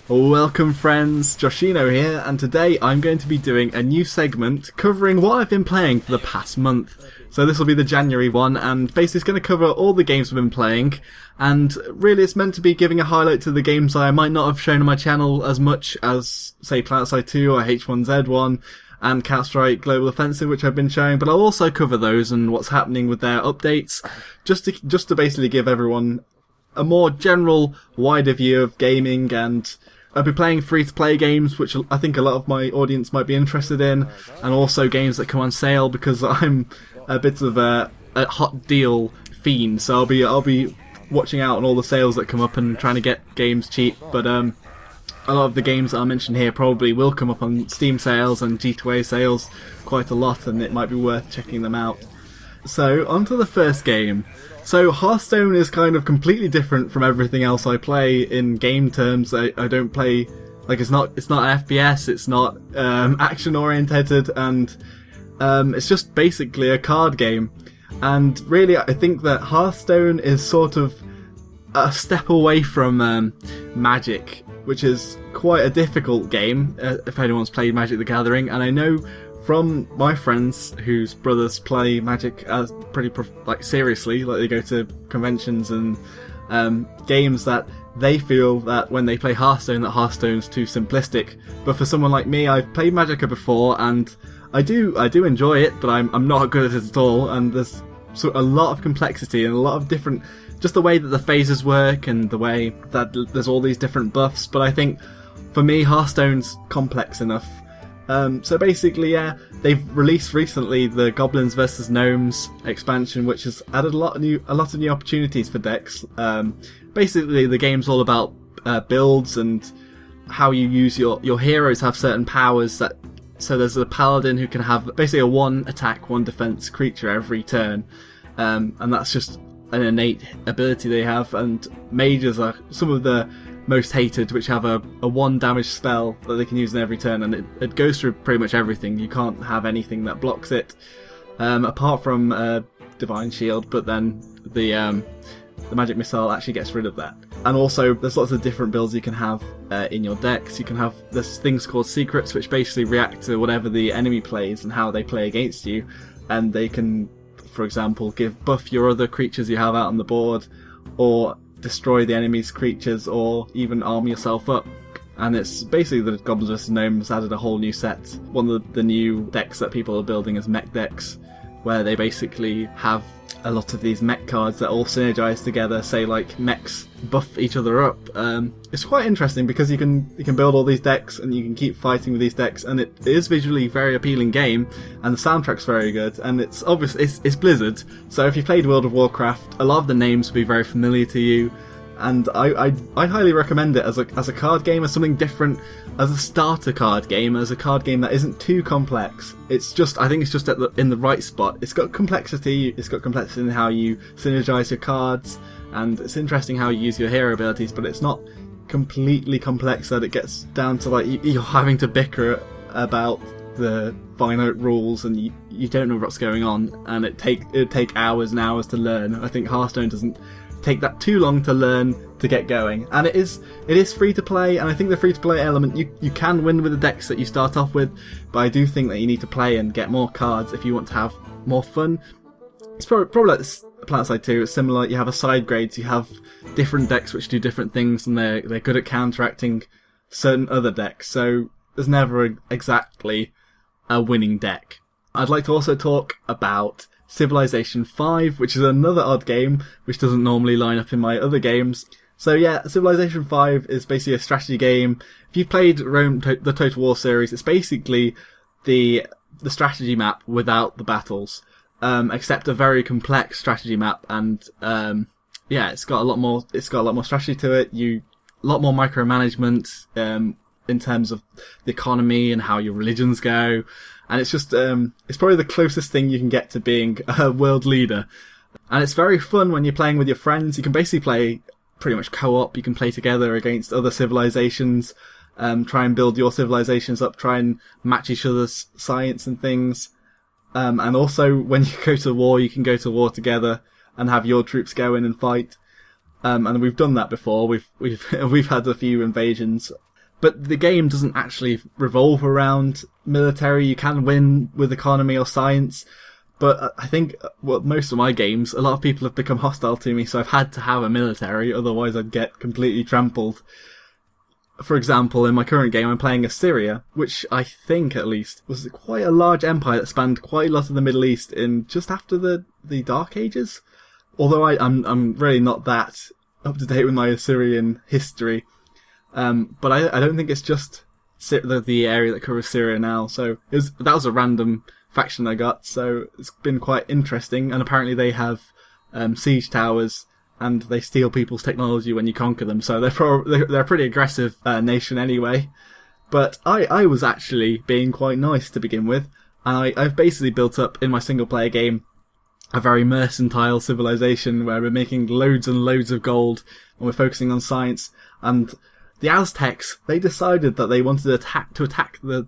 Welcome friends, Joshino here, and today I'm going to be doing a new segment covering what I've been playing for the past month. So this will be the January one, and basically it's going to cover all the games I've been playing, and really it's meant to be giving a highlight to the games I might not have shown on my channel as much as, say, Planetside 2 or H1Z1, and Counter-Strike Global Offensive, which I've been showing, but I'll also cover those and what's happening with their updates, just to basically give everyone a more general, wider view of gaming. And I'll be playing free-to-play games, which I think a lot of my audience might be interested in, and also games that come on sale, because I'm a bit of a hot deal fiend, so I'll be watching out on all the sales that come up and trying to get games cheap. But a lot of the games that I mentioned here probably will come up on Steam sales and G2A sales quite a lot, and it might be worth checking them out. So, on to the first game. So, Hearthstone is kind of completely different from everything else I play in game terms. I don't play, like, it's not an FPS, it's not action orientated, and it's just basically a card game. And really, I think that Hearthstone is sort of a step away from Magic, which is quite a difficult game, if anyone's played Magic the Gathering. And I know from my friends whose brothers play Magic as pretty seriously, like they go to conventions and games, that they feel that when they play Hearthstone, that Hearthstone's too simplistic. But for someone like me, I've played Magic before, and I do enjoy it, but I'm not good at it at all. And there's a lot of complexity and a lot of different, just the way that the phases work and the way that there's all these different buffs. But I think for me, Hearthstone's complex enough. So basically, yeah, they've released recently the Goblins vs Gnomes expansion, which has added a lot of new opportunities for decks. Basically, the game's all about builds and how you use your heroes have certain powers. So there's a paladin who can have basically a 1 attack, 1 defense creature every turn, and that's just an innate ability they have. And mages are some of the most hated, which have a 1 damage spell that they can use in every turn, and it goes through pretty much everything. You can't have anything that blocks it, apart from Divine Shield, but then the Magic Missile actually gets rid of that. And also, there's lots of different builds you can have in your decks. You can have there's things called secrets, which basically react to whatever the enemy plays and how they play against you, and they can, for example, buff your other creatures you have out on the board, or destroy the enemy's creatures, or even arm yourself up. And it's basically the Goblins vs Gnomes added a whole new set. One of the new decks that people are building is mech decks, where they basically have a lot of these mech cards that all synergize together, say like mechs buff each other up. It's quite interesting because you can build all these decks and you can keep fighting with these decks, and it is visually a very appealing game, and the soundtrack's very good, and it's obvious it's Blizzard, so if you played World of Warcraft, a lot of the names will be very familiar to you. And I highly recommend it as a card game, as something different, as a starter card game, as a card game that isn't too complex. I think it's just in the right spot. It's got complexity in how you synergize your cards, and it's interesting how you use your hero abilities, but it's not completely complex that it gets down to like you're having to bicker about the finite rules and you don't know what's going on, and it take hours and hours to learn. I think Hearthstone doesn't take that too long to learn to get going, and it is free to play. And I think the free to play element, you can win with the decks that you start off with, but I do think that you need to play and get more cards if you want to have more fun. It's probably like Planetside 2. It's similar. You have a side grades, you have different decks which do different things, and they're good at counteracting certain other decks, so there's never exactly a winning deck. I'd like to also talk about Civilization 5, which is another odd game, which doesn't normally line up in my other games. So yeah, Civilization 5 is basically a strategy game. If you've played the Total War series, it's basically the strategy map without the battles, except a very complex strategy map, and it's got a lot more strategy to it. A lot more micromanagement in terms of the economy and how your religions go. And it's just, it's probably the closest thing you can get to being a world leader. And it's very fun when you're playing with your friends. You can basically play pretty much co-op. You can play together against other civilizations, try and build your civilizations up, try and match each other's science and things. And also, when you go to war, you can go to war together and have your troops go in and fight. And we've done that before. We've had a few invasions. But the game doesn't actually revolve around military. You can win with economy or science. But I think most of my games, a lot of people have become hostile to me, so I've had to have a military, otherwise I'd get completely trampled. For example, in my current game, I'm playing Assyria, which I think, at least, was quite a large empire that spanned quite a lot of the Middle East in just after the Dark Ages. Although I'm really not that up to date with my Assyrian history. But I don't think it's just the area that covers Syria now. So that was a random faction I got, so it's been quite interesting. And apparently they have siege towers, and they steal people's technology when you conquer them. So they're a pretty aggressive nation anyway. But I was actually being quite nice to begin with, and I've basically built up in my single player game a very mercantile civilization where we're making loads and loads of gold, and we're focusing on science. And the Aztecs, they decided that they wanted to attack the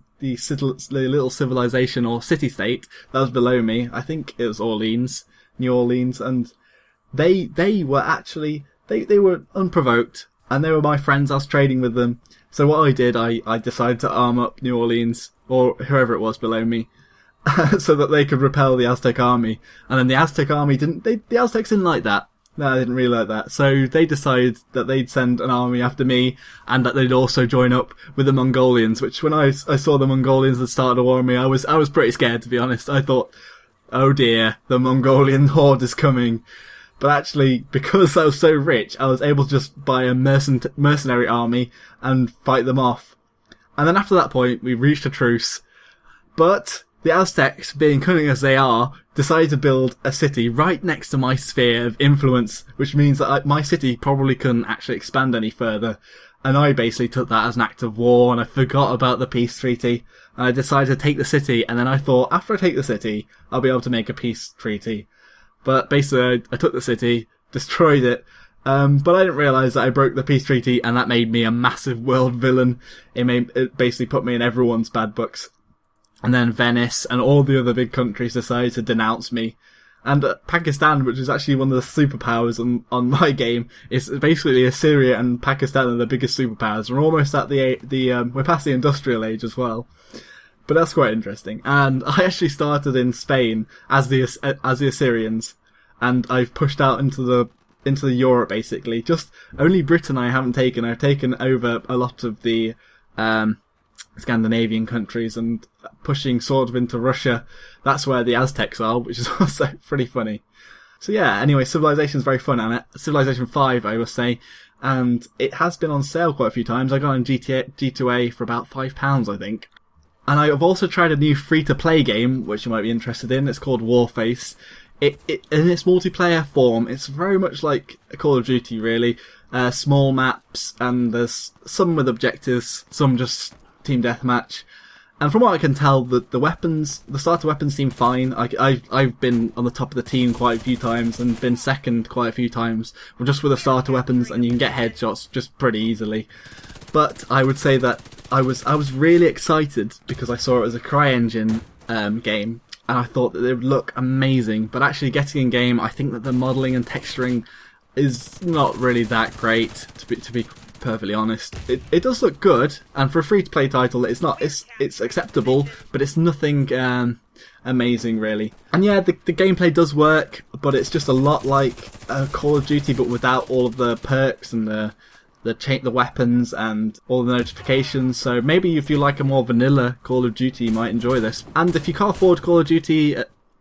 little civilization or city-state that was below me. I think it was New Orleans, and they were actually, they were unprovoked, and they were my friends. I was trading with them. So what I did, I decided to arm up New Orleans, or whoever it was below me, so that they could repel the Aztec army. And then the Aztec army the Aztecs didn't like that. No, they didn't really like that. So they decided that they'd send an army after me, and that they'd also join up with the Mongolians, which when I saw the Mongolians had started a war on me, I was pretty scared, to be honest. I thought, oh dear, the Mongolian horde is coming. But actually, because I was so rich, I was able to just buy a mercenary army and fight them off. And then after that point, we reached a truce. But the Aztecs, being cunning as they are, decided to build a city right next to my sphere of influence, which means that my city probably couldn't actually expand any further. And I basically took that as an act of war, and I forgot about the peace treaty. And I decided to take the city, and then I thought, after I take the city, I'll be able to make a peace treaty. But basically, I took the city, destroyed it, but I didn't realise that I broke the peace treaty, and that made me a massive world villain. It basically put me in everyone's bad books. And then Venice and all the other big countries decided to denounce me. And Pakistan, which is actually one of the superpowers on my game, is basically Assyria and Pakistan are the biggest superpowers. We're almost at we're past the industrial age as well. But that's quite interesting. And I actually started in Spain as the Assyrians, and I've pushed out into the Europe basically. Just only Britain I haven't taken. I've taken over a lot of the Scandinavian countries and pushing sort of into Russia. That's where the Aztecs are, which is also pretty funny. So yeah, anyway, Civilization's very fun, and Civilization 5, I will say, and it has been on sale quite a few times. I got on G2A for about £5, I think. And I have also tried a new free-to-play game, which you might be interested in. It's called Warface. In its multiplayer form, it's very much like a Call of Duty, really. Small maps, and there's some with objectives, some just team deathmatch. And from what I can tell, the starter weapons seem fine. I've been on the top of the team quite a few times, and been second quite a few times, just with the starter weapons, and you can get headshots just pretty easily. But I would say that I was really excited because I saw it as a CryEngine game, and I thought that it would look amazing. But actually getting in game, I think that the modelling and texturing is not really that great, to be perfectly honest. It does look good, and for a free-to-play title, it's acceptable, but it's nothing amazing really. And yeah, the gameplay does work, but it's just a lot like Call of Duty, but without all of the perks and the weapons and all the notifications. So maybe if you like a more vanilla Call of Duty, you might enjoy this. And if you can't afford Call of Duty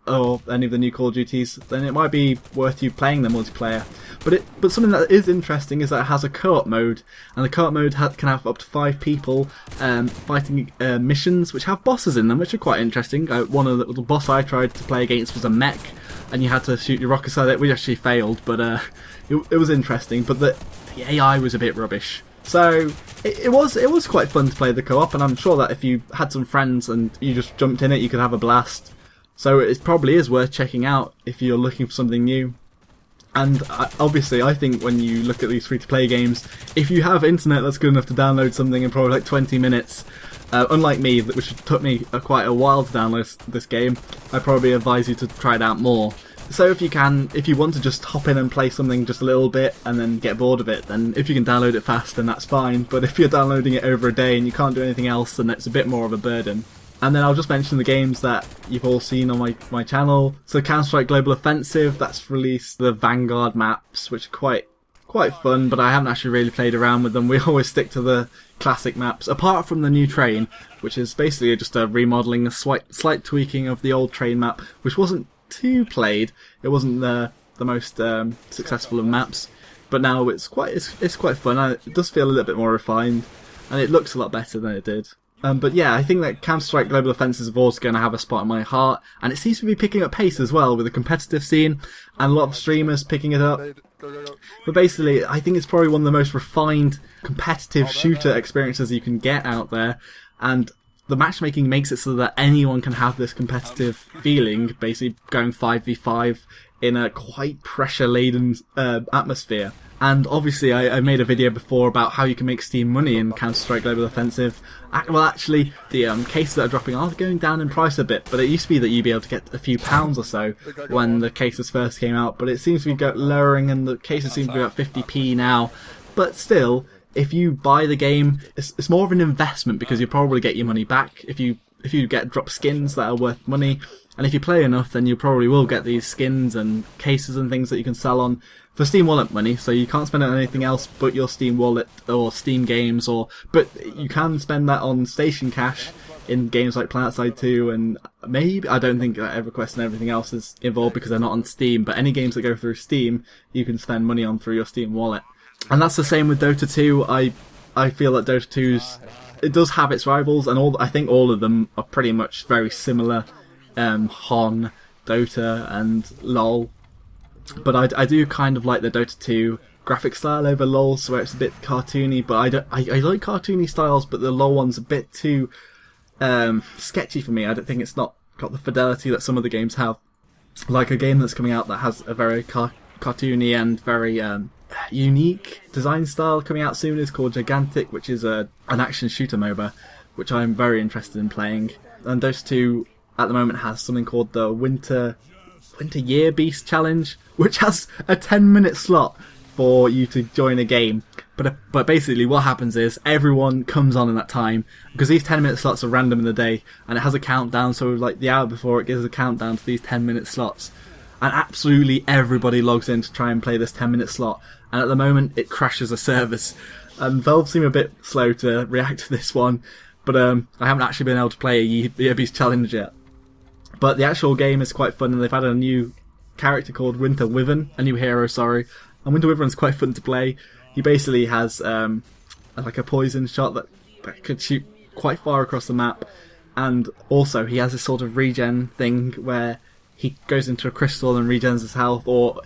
or any of the new Call of Duties, then it might be worth you playing the multiplayer. But something that is interesting is that it has a co-op mode, and the co-op mode can have up to 5 people fighting missions which have bosses in them, which are quite interesting. One of the boss I tried to play against was a mech, and you had to shoot your rockets at it. We actually failed, but it was interesting. But the AI was a bit rubbish. So it was quite fun to play the co-op, and I'm sure that if you had some friends and you just jumped in it, you could have a blast. So it probably is worth checking out if you're looking for something new. And obviously, I think when you look at these free-to-play games, if you have internet that's good enough to download something in probably like 20 minutes, unlike me, which took me quite a while to download this game, I probably advise you to try it out more. So if you want to just hop in and play something just a little bit and then get bored of it, then if you can download it fast, then that's fine. But if you're downloading it over a day and you can't do anything else, then it's a bit more of a burden. And then I'll just mention the games that you've all seen on my channel. So Counter-Strike Global Offensive, that's released the Vanguard maps, which are quite fun, but I haven't actually really played around with them. We always stick to the classic maps, apart from the new train, which is basically just a remodelling, a slight tweaking of the old train map, which wasn't too played. It wasn't the most successful of maps, but now it's quite fun. It does feel a little bit more refined, and it looks a lot better than it did. But yeah, I think that Counter-Strike Global Offensive is always going to have a spot in my heart, and it seems to be picking up pace as well with the competitive scene, and a lot of streamers picking it up. But basically, I think it's probably one of the most refined competitive shooter experiences you can get out there, and the matchmaking makes it so that anyone can have this competitive feeling, basically going 5v5 in a quite pressure-laden atmosphere. And obviously I made a video before about how you can make Steam money in Counter-Strike Global Offensive. Well, actually, the cases that are dropping are going down in price a bit, but it used to be that you'd be able to get a few pounds or so when the cases first came out, but it seems to be lowering, and the cases seem to be about 50p now. But still, if you buy the game, it's more of an investment, because you probably get your money back if you get drop skins that are worth money, and if you play enough, then you probably will get these skins and cases and things that you can sell on for Steam Wallet money. So you can't spend it on anything else but your Steam Wallet or Steam games, but you can spend that on station cash in games like Planetside 2, and maybe, I don't think that EverQuest and everything else is involved because they're not on Steam, but any games that go through Steam, you can spend money on through your Steam Wallet. And that's the same with Dota 2. I feel that Dota 2's, it does have its rivals, and I think all of them are pretty much very similar. Hon, Dota, and LoL. But I do kind of like the Dota 2 graphic style over LoL's, where it's a bit cartoony. But I like cartoony styles, but the LoL one's a bit too sketchy for me. I don't think it's not got the fidelity that some of the games have. Like a game that's coming out that has a very cartoony and very unique design style coming out soon is called Gigantic, which is an action shooter MOBA, which I'm very interested in playing. And Dota 2 at the moment has something called the Winter Year Beast Challenge, which has a 10-minute slot for you to join a game. But basically what happens is everyone comes on in that time, because these 10-minute slots are random in the day, and it has a countdown, so like the hour before it gives a countdown to these 10-minute slots. And absolutely everybody logs in to try and play this 10-minute slot, and at the moment it crashes a service. Valve seem a bit slow to react to this one, but I haven't actually been able to play a Year Beast Challenge yet. But the actual game is quite fun, and they've had a new character called Winter Wyvern, a new hero, sorry. And Winter Wyvern's quite fun to play. He basically has like a poison shot that could shoot quite far across the map, and also he has this sort of regen thing where he goes into a crystal and regens his health, or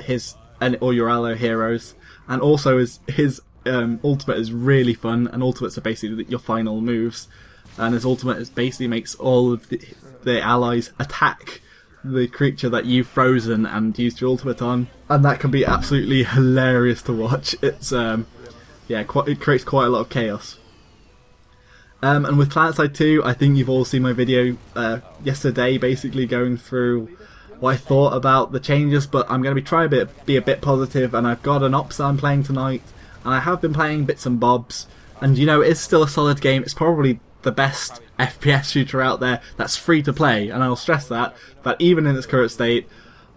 your ally heroes. And also his ultimate is really fun, and ultimates are basically your final moves. And his ultimate basically makes all of the allies attack the creature that you've frozen and used your ultimate on, and that can be absolutely hilarious to watch. It's it creates quite a lot of chaos. And with Planetside 2, I think you've all seen my video yesterday, basically going through what I thought about the changes, but I'm going to try to be a bit positive, and I've got an ops that I'm playing tonight, and I have been playing bits and bobs, and it's still a solid game. It's probably the best FPS shooter out there that's free to play, and I'll stress that even in its current state,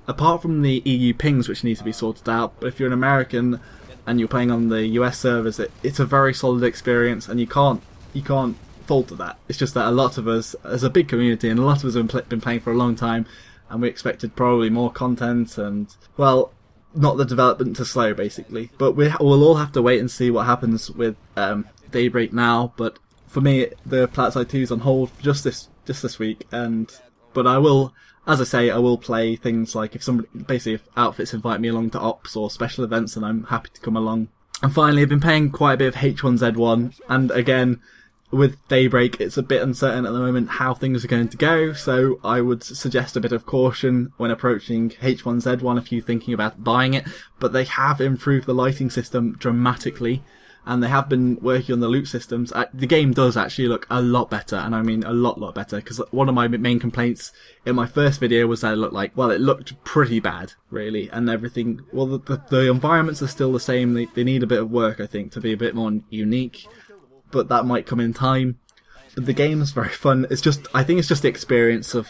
apart from the EU pings which need to be sorted out, but if you're an American and you're playing on the US servers, it's a very solid experience, and you can't fault at that. It's just that a lot of us, as a big community, and a lot of us have been playing for a long time, and we expected probably more content, and well, not the development to slow basically. But we'll all have to wait and see what happens with Daybreak now. But for me, the Planetside 2 is on hold for just this week, but I will, as I say, I will play things like if outfits invite me along to ops or special events, and I'm happy to come along. And finally, I've been playing quite a bit of H1Z1, and again, with Daybreak, it's a bit uncertain at the moment how things are going to go, so I would suggest a bit of caution when approaching H1Z1 if you're thinking about buying it. But they have improved the lighting system dramatically, and they have been working on the loot systems. The game does actually look a lot better, and I mean a lot better, because one of my main complaints in my first video was that it looked pretty bad, really, and everything. Well, the environments are still the same. They need a bit of work, I think, to be a bit more unique, but that might come in time. But the game is very fun. I think it's just the experience of,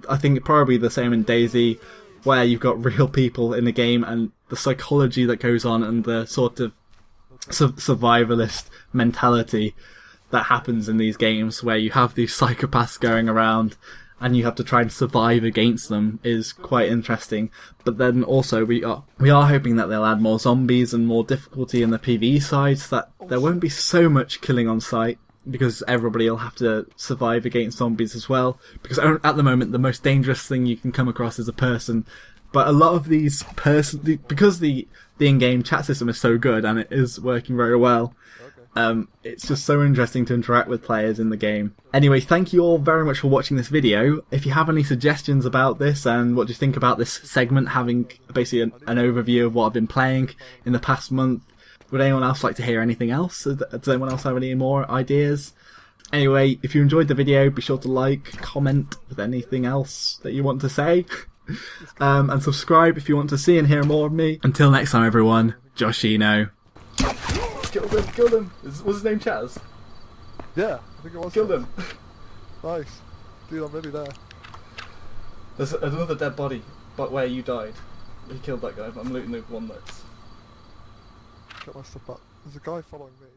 I think probably the same in DayZ, where you've got real people in the game, and the psychology that goes on, and the sort of survivalist mentality that happens in these games, where you have these psychopaths going around and you have to try and survive against them, is quite interesting. But then also we are hoping that they'll add more zombies and more difficulty in the PvE side, so that there won't be so much killing on sight, because everybody will have to survive against zombies as well, because at the moment the most dangerous thing you can come across is a person. But a lot of these because the in-game chat system is so good and it is working very well, it's just so interesting to interact with players in the game. Anyway, thank you all very much for watching this video. If you have any suggestions about this, and what do you think about this segment having basically an overview of what I've been playing in the past month, would anyone else like to hear anything else? Does anyone else have any more ideas? Anyway, if you enjoyed the video, be sure to like, comment with anything else that you want to say. And subscribe if you want to see and hear more of me. Until next time, everyone, Joshino. Killed him. Was his name Chaz? Yeah, I think it was. Killed him. Nice. Dude, I'm ready there. There's another dead body, but where you died. He killed that guy, but I'm looting the one that's... Get my stuff back. There's a guy following me.